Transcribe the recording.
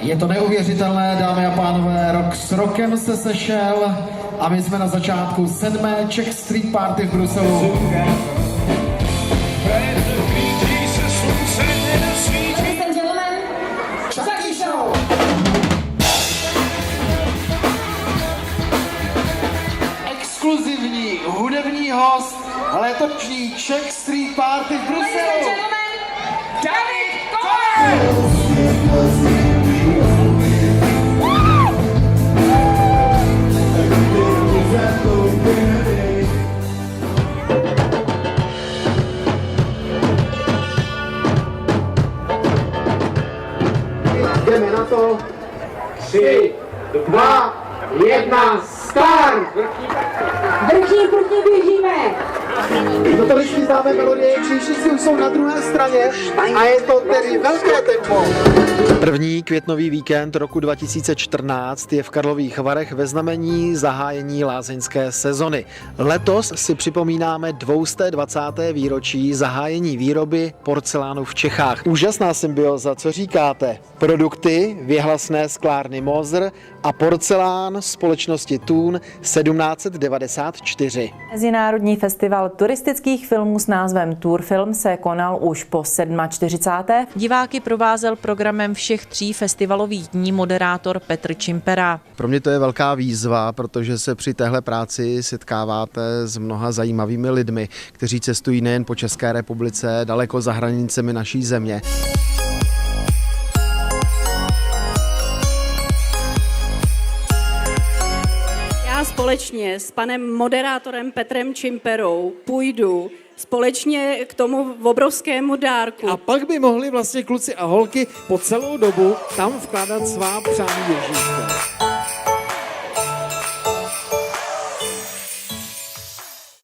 Je to neuvěřitelné, dámy a pánové, rok s rokem se sešel a my jsme na začátku 7. Czech Street Party v Bruselu. Exkluzivní hudební host letošní Czech Street Party v Bruselu. David Koller! Jdeme na to. 3, 2, 1, start! Vrchní putní běžíme! No to všichni známe melodie, křížníci už jsou na druhé straně a je to tedy velké tempo. První květnový víkend roku 2014 je v Karlových Varech ve znamení zahájení lázeňské sezony. Letos si připomínáme 220. výročí zahájení výroby porcelánu v Čechách. Úžasná symbioza, co říkáte? Produkty věhlasné sklárny Moser a porcelán společnosti Thun 1794. Mezinárodní festival turistických filmů s názvem Tourfilm se konal už po 47. Diváky provázel programem všech 3 festivalových dní moderátor Petr Čimpera. Pro mě to je velká výzva, protože se při téhle práci setkáváte s mnoha zajímavými lidmi, kteří cestují nejen po České republice, daleko za hranicemi naší země. Já společně s panem moderátorem Petrem Čimperou půjdu společně k tomu obrovskému dárku. A pak by mohli vlastně kluci a holky po celou dobu tam vkládat svá přání Ježíška.